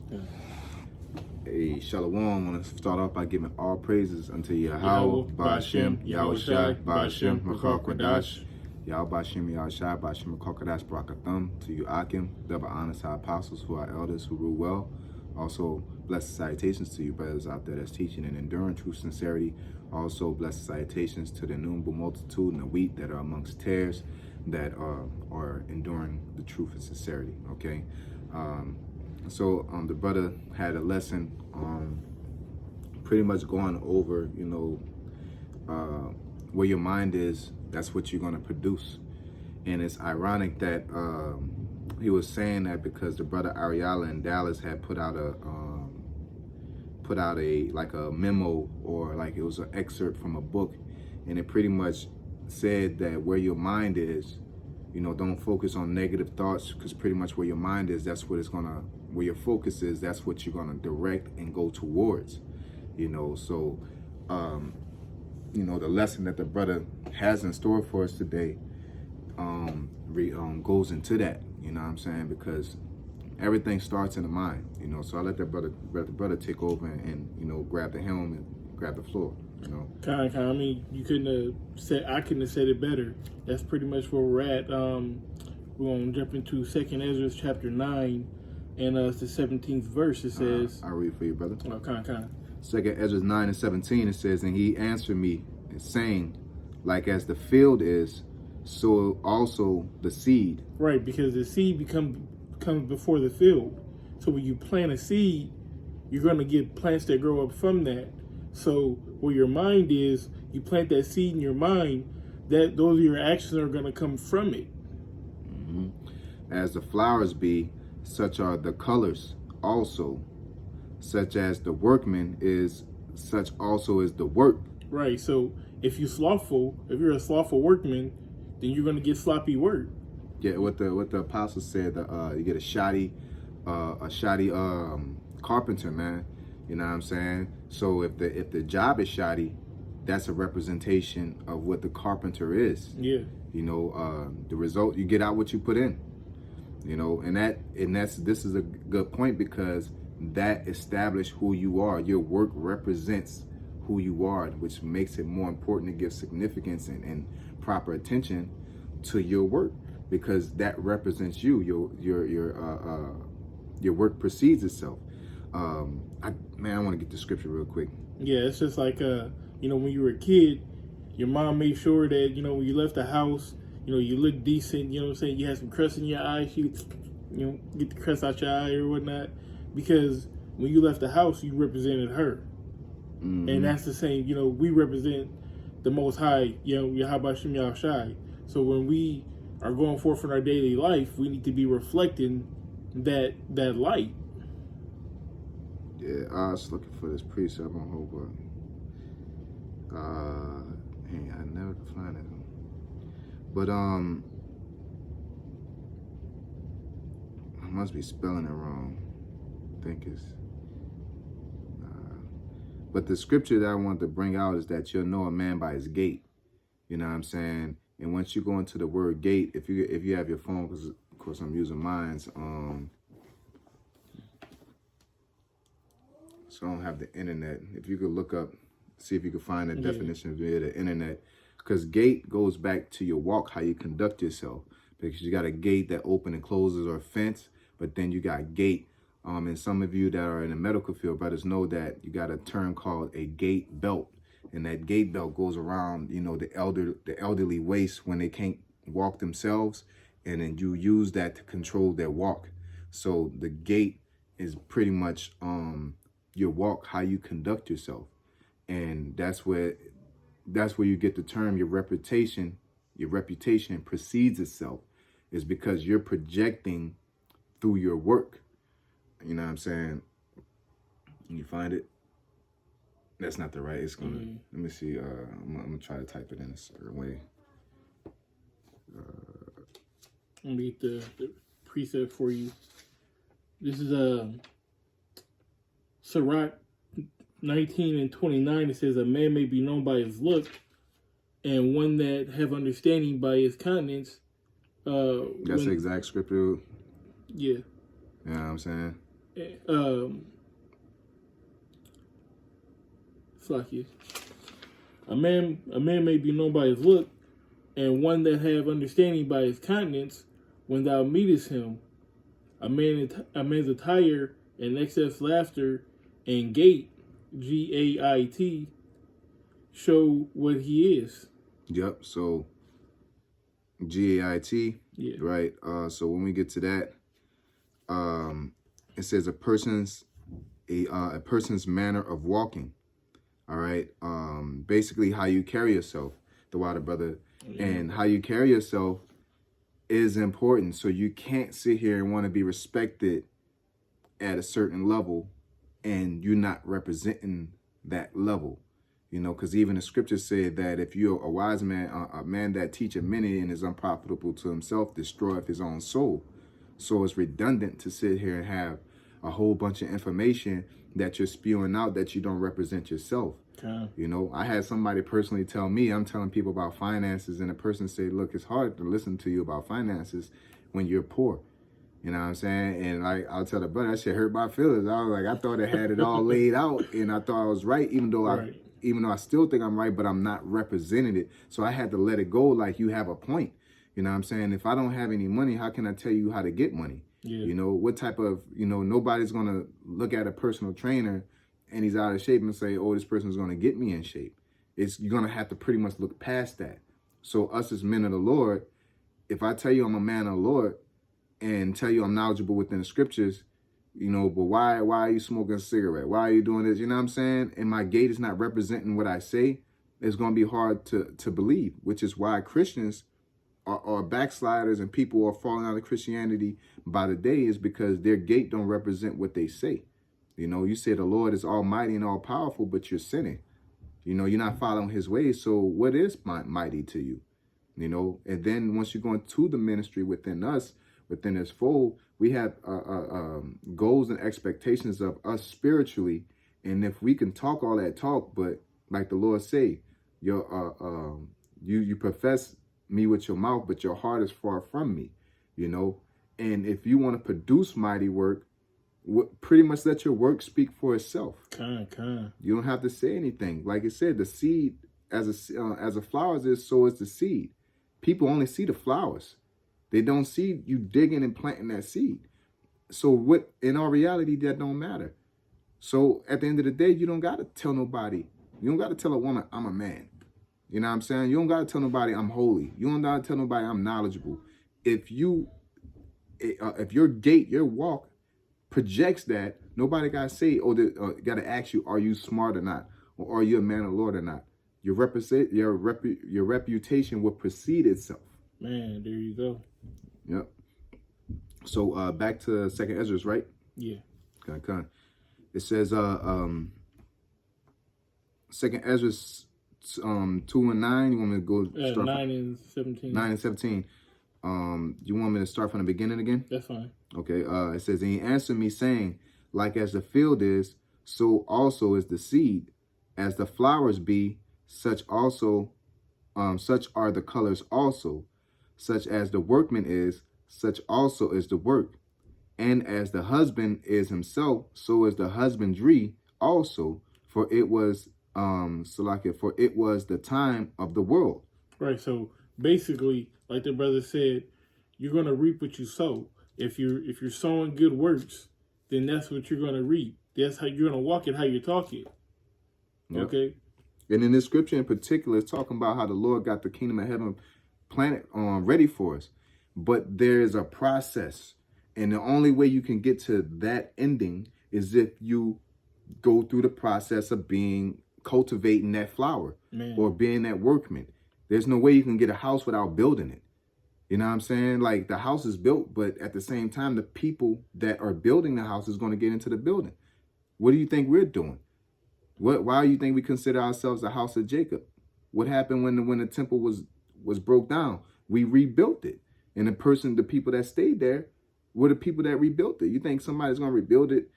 Yeah. Hey, Shalom. I want to start off by giving all praises unto Yahweh, Ba'ashem, Yahweh Shai, Ba'ashem, Makar Kwadash, Yahweh Ba'ashem, Yahweh Shai, Ba'ashem, Makar Kwadash, Barakathum, to you Akim, double honor to our apostles who are elders who rule well. Also, blessed salutations to you brothers out there that's teaching and enduring true sincerity. Also, blessed salutations to the innumerable multitude and the wheat that are amongst tares that are enduring the truth and sincerity, okay? So the brother had a lesson pretty much going over, where your mind is, that's what you're going to produce. And it's ironic that he was saying that because the brother Ariala in Dallas had put out a like a memo, or like it was an excerpt from a book, and it pretty much said that where your mind is, don't focus on negative thoughts, because pretty much where your mind is, that's what it's gonna, where your focus is, that's what you're gonna direct and go towards. So the lesson that the brother has in store for us today goes into that, you know what I'm saying, because everything starts in the mind, so I let the brother take over and grab the helm and grab the floor. I mean, you couldn't have said, I couldn't have said it better. That's pretty much where we're at. We're going to jump into 2nd Ezra chapter 9, and it's the 17th verse. It says, I'll read for you, brother. Oh, 2nd Ezra 9 and 17, it says, and he answered me, saying, like as the field is, so also the seed. Right, because the seed comes before the field. So when you plant a seed, you're going to get plants that grow up from that. So where your mind is, you plant that seed in your mind, that those of your actions are going to come from it. Mm-hmm. As the flowers be, such are the colors also. Such as the workman is, such also is the work. Right. So if you're a slothful workman, then you're going to get sloppy work. Yeah. What the apostle said, you get a shoddy carpenter, man. You know what I'm saying? So if the job is shoddy, that's a representation of what the carpenter is. Yeah. The result, you get out what you put in. This is a good point, because that establishes who you are. Your work represents who you are, which makes it more important to give significance and proper attention to your work, because that represents you. Your work precedes itself. I want to get the scripture real quick. Yeah, it's just like when you were a kid, your mom made sure that when you left the house, you looked decent. You know what I'm saying? You had some crust in your eye. She get the crust out your eye or whatnot, because when you left the house, you represented her. Mm-hmm. And that's the same. We represent the Most High. Yahweh Shem Yahweh Shai. So when we are going forth in our daily life, we need to be reflecting that light. Yeah, I was looking for this precept on hope, but I never could find it. But I must be spelling it wrong. I think it's. But the scripture that I want to bring out is that you'll know a man by his gate. You know what I'm saying? And once you go into the word gate, if you have your phone, because of course I'm using mine, so I don't have the internet. If you could look up, see if you could find a definition via the internet, because gate goes back to your walk, how you conduct yourself. Because you got a gate that open and closes, or a fence, but then you got gate. And some of you that are in the medical field, brothers, know that you got a term called a gait belt, and that gait belt goes around, the elderly waist when they can't walk themselves, and then you use that to control their walk. So the gait is pretty much your walk, how you conduct yourself, and that's where you get the term your reputation precedes itself, is because you're projecting through your work. You know what I'm saying? Can you find it? That's not the right. It's gonna. Let me see. I'm gonna try to type it in a certain way. Let me get the precept for you. This is Sirach 19 and 29. It says, "A man may be known by his look, and one that have understanding by his countenance." That's the exact scripture. Yeah. You know what I'm saying? It's like a man may be known by his look, and one that have understanding by his countenance. When thou meetest him, a man's attire and excess laughter and gait, GAIT, show what he is. Yep. So GAIT. Yeah. Right. So when we get to that, it says a person's manner of walking. All right. Basically how you carry yourself, the water brother, and how you carry yourself is important. So you can't sit here and want to be respected at a certain level and you're not representing that level, you know, because even the scriptures say that if you're a wise man, a man that teacheth many and is unprofitable to himself, destroyeth his own soul. So it's redundant to sit here and have a whole bunch of information that you're spewing out that you don't represent yourself. Okay. You know, I had somebody personally tell me, I'm telling people about finances, and a person said, look, it's hard to listen to you about finances when you're poor. You know what I'm saying? And I'll tell the brother, that shit hurt my feelings. I was like, I thought I had it all laid out, and I thought I was right, even though I still think I'm right, but I'm not representing it. So I had to let it go. Like, you have a point. You know what I'm saying? If I don't have any money, how can I tell you how to get money? Yeah. You know, what type of, nobody's going to look at a personal trainer and he's out of shape and say, oh, this person's going to get me in shape. You're going to have to pretty much look past that. So us as men of the Lord, if I tell you I'm a man of the Lord and tell you I'm knowledgeable within the scriptures, but why are you smoking a cigarette? Why are you doing this? You know what I'm saying? And my gait is not representing what I say. It's going to be hard to believe, which is why Christians are backsliders and people are falling out of Christianity by the day, is because their gait don't represent what they say. You say the Lord is almighty and all powerful, but you're sinning. You're not following his ways. So what is mighty to you? And then once you go into the ministry within us, within this fold, we have goals and expectations of us spiritually. And if we can talk all that talk, but like the Lord say, you profess me with your mouth, but your heart is far from me, and if you want to produce mighty work, pretty much let your work speak for itself. You don't have to say anything. Like it said, the seed as a flower is, so is the seed. People only see the flowers. They don't see you digging and planting that seed. So what, in our reality, that don't matter. So at the end of the day, you don't got to tell nobody. You don't got to tell a woman, I'm a man. You know what I'm saying? You don't got to tell nobody I'm holy. You don't got to tell nobody I'm knowledgeable. If your gait, your walk projects that, nobody got to say, got to ask you, are you smart or not? Or are you a man of the Lord or not? Your reputation will precede itself. Man, there you go. Yep. So back to 2nd Ezra, right? Yeah. Okay. It says 2nd Ezra 2 and 9. You want me to go start 9 and 17. 9 and 17. You want me to start from the beginning again? That's fine. Okay. It says, and he answered me, saying, like as the field is, so also is the seed. As the flowers be, such are the colors also. Such as the workman is, such also is the work. And as the husband is himself, so is the husbandry also. For it was the time of the world. Right. So basically, like the brother said, you're gonna reap what you sow. If you're sowing good works, then that's what you're gonna reap. That's how you're gonna walk it, how you talk it. Yep. Okay. And in this scripture in particular, it's talking about how the Lord got the kingdom of heaven planet ready for us. But there's a process. And the only way you can get to that ending is if you go through the process of cultivating that flower. Man. Or being that workman. There's no way you can get a house without building it. You know what I'm saying? Like, the house is built, but at the same time, the people that are building the house is going to get into the building. What do you think we're doing? Why do you think we consider ourselves the house of Jacob? What happened when the temple was broke down? We rebuilt it. And the people that stayed there were the people that rebuilt it. You think somebody's going to rebuild it?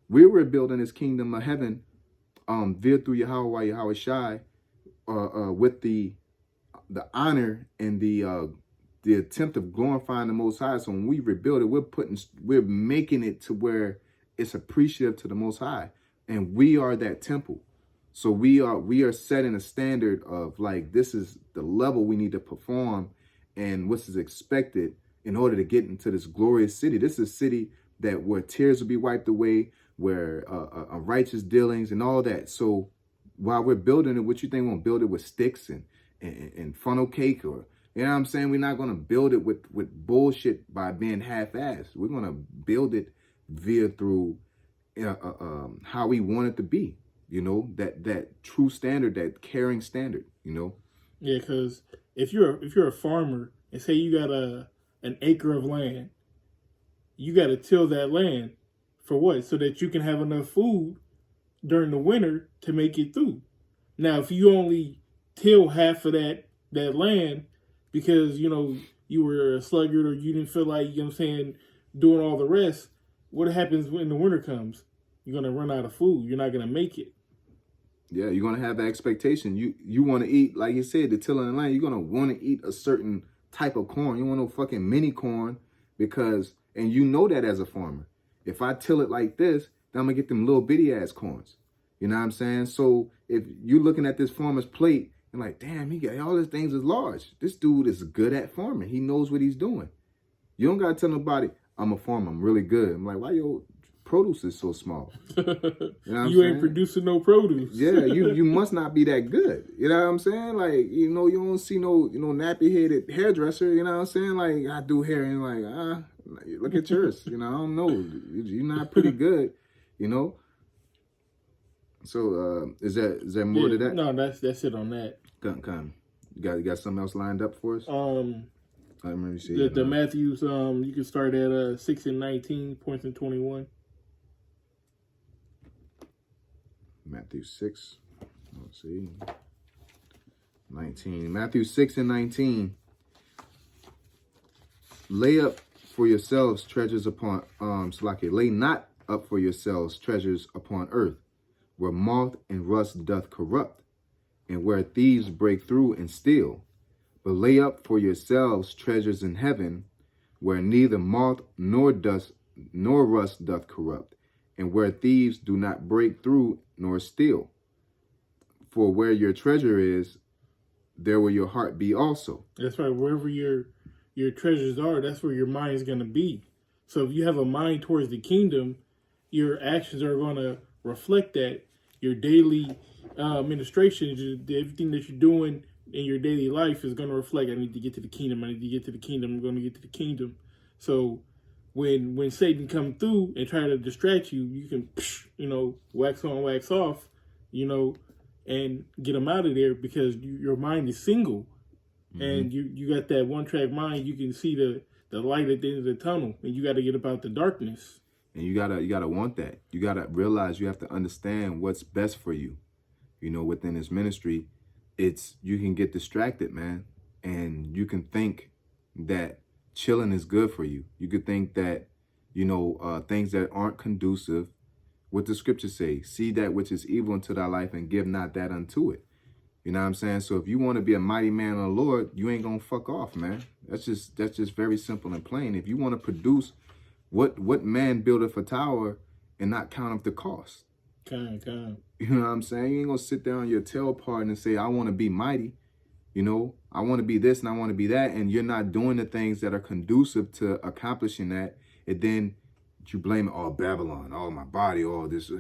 We're rebuilding this kingdom of heaven via through Yahweh Shai, with the honor and the attempt of glorifying the Most High. So when we rebuild it, we're making it to where it's appreciative to the Most High. And we are that temple. So we are setting a standard of like, this is the level we need to perform and what is expected in order to get into this glorious city. This is a city that where tears will be wiped away, where righteous dealings and all that. So while we're building it, what you think we're gonna build it with sticks and funnel cake, or you know what I'm saying? We're not gonna build it with bullshit by being half-assed. We're gonna build it through how we want it to be. You know, that true standard, that caring standard. You know. Yeah, because if you're a farmer and say you got an acre of land, you got to till that land for what? So that you can have enough food during the winter to make it through. Now, if you only till half of that land because, you know, you were a sluggard or you didn't feel like, you know what I'm saying, doing all the rest, what happens when the winter comes? You're going to run out of food. You're not going to make it. Yeah, you're going to have an expectation. You want to eat, like you said, the tilling the land, you're going to want to eat a certain type of corn. You want no fucking mini corn because, and you know that as a farmer. If I till it like this, then I'm going to get them little bitty ass corns. You know what I'm saying? So if you're looking at this farmer's plate and like, damn, he got all his things is large. This dude is good at farming. He knows what he's doing. You don't got to tell nobody, I'm a farmer. I'm really good. I'm like, why your produce is so small? You know you ain't producing no produce. Yeah, you must not be that good. You know what I'm saying? Like, you know, you don't see no, nappy headed hairdresser. You know what I'm saying? Like, I do hair and like, look at yours. You know, I don't know. You're not pretty good. You know. So is there more to that? No, that's it on that. Come. You got something else lined up for us? Let me see. The Matthews, you can start at 6 and 19 points and 21. Matthew 6. Let's see. 19. Matthew 6 and 19. Lay up for yourselves treasures upon lay not up for yourselves treasures upon earth, where moth and rust doth corrupt, and where thieves break through and steal. But lay up for yourselves treasures in heaven, where neither moth nor rust doth corrupt, and where thieves do not break through nor steal. For where your treasure is, there will your heart be also. That's right. Wherever your treasures are, that's where your mind is going to be. So if you have a mind towards the kingdom, your actions are going to reflect that. Your daily administration, everything that you're doing in your daily life is going to reflect, I need to get to the kingdom. I need to get to the kingdom. I'm going to get to the kingdom. So when Satan come through and try to distract you, you can, wax on, wax off, and get them out of there because your mind is single. Mm-hmm. And you got that one track mind. You can see the light at the end of the tunnel, and you got to get about the darkness. And you gotta want that. You gotta realize you have to understand what's best for you. Within this ministry, you can get distracted, man, and you can think that chilling is good for you. You could think that, things that aren't conducive. What the scriptures say, see that which is evil into thy life and give not that unto it. You know what I'm saying? So if you want to be a mighty man of the Lord, you ain't gonna fuck off, man. That's just very simple and plain. If you want to produce, what man buildeth a tower and not count up the cost? Kind. You know what I'm saying? You ain't gonna sit there on your tail part and say, I want to be mighty. I want to be this and I want to be that. And you're not doing the things that are conducive to accomplishing that. And then you blame, Babylon, my body, all this.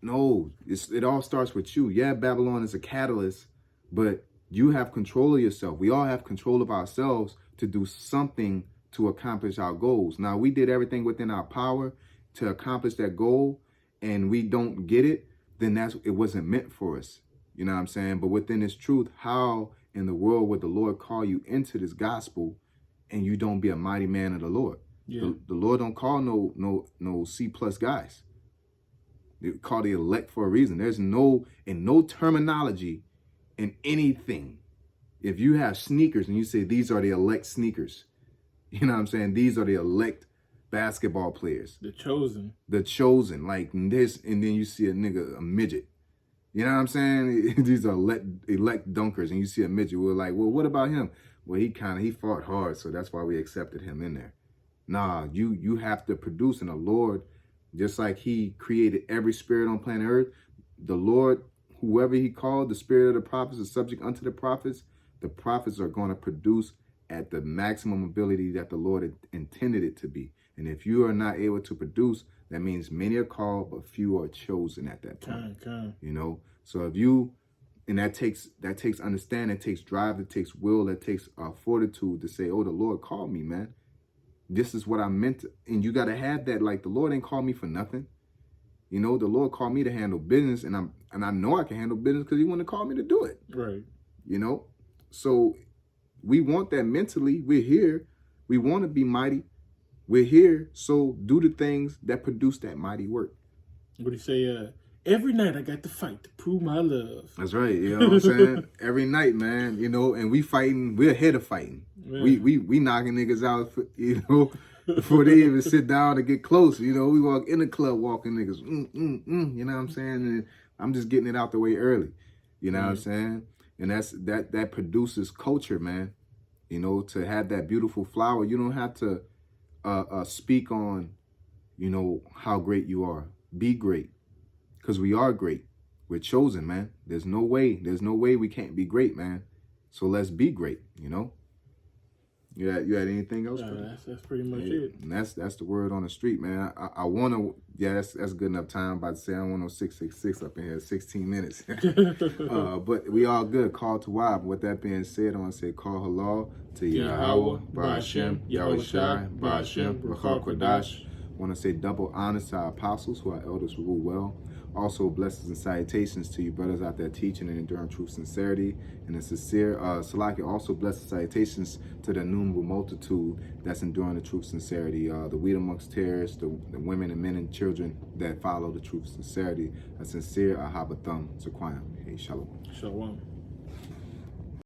No, it all starts with you. Yeah, Babylon is a catalyst, but you have control of yourself. We all have control of ourselves to do something to accomplish our goals. Now, we did everything within our power to accomplish that goal, and we don't get it, then it wasn't meant for us. You know what I'm saying? But within this truth, how in the world would the Lord call you into this gospel and you don't be a mighty man of the Lord? Yeah. The Lord don't call no C+ guys. They call the elect for a reason. There's no terminology in anything. If you have sneakers and you say these are the elect sneakers, you know what I'm saying? These are the elect basketball players. The chosen. Like this, and then you see a midget. You know what I'm saying? These are elect dunkers, and you see a midget. We're like, well, what about him? Well, he fought hard, so that's why we accepted him in there. Nah, you have to produce, and the Lord Just like he created every spirit on planet Earth, the Lord, whoever he called, the spirit of the prophets is subject unto the prophets. The prophets are going to produce at the maximum ability that the Lord intended it to be. And if you are not able to produce, that means many are called, but few are chosen at that point. You know, so if you, and that takes understanding, it takes drive, it takes will, it takes fortitude to say, oh, the Lord called me, man. This is what I meant to, and you got to have that. Like, the Lord ain't called me for nothing. You know, the Lord called me to handle business, and I know I can handle business because he wanted to call me to do it. Right. You know, so we want that mentally. We're here. We want to be mighty. We're here. So do the things that produce that mighty work. What do you say? Every night I got to fight to prove my love. That's right. You know what I'm saying? Every night, man. You know, and we fighting. We're ahead of fighting. Man. We knocking niggas out, you know, before they even sit down to get close. You know, we walk in the club walking niggas. You know what I'm saying? And I'm just getting it out the way early. You know what I'm saying? And that produces culture, man. You know, to have that beautiful flower, you don't have to speak on, you know, how great you are. Be great, because we are great. We're chosen, man. There's no way we can't be great, man. So let's be great. You know. You had anything else? That's pretty much it. And that's the word on the street, man. I want to, that's good enough time. I'm about to say I don't want no 666 up in here, 16 minutes. But we all good. Call to Wab. With that being said, I want to say call halal to Yahweh, Ba'ashem, Yahweh Shai, Ba'ashem, Rachal Kodash. I want to say double honors to our apostles who are elders who rule well. Also, blessings and salutations to you brothers out there teaching and enduring truth, sincerity, and a sincere Salaki. Also, blessings and salutations to the innumerable multitude that's enduring the truth, sincerity. The wheat amongst tares, the women and men and children that follow the truth, sincerity. A sincere Ahabatham Zaquayim. Hey, Shalom. Shalom.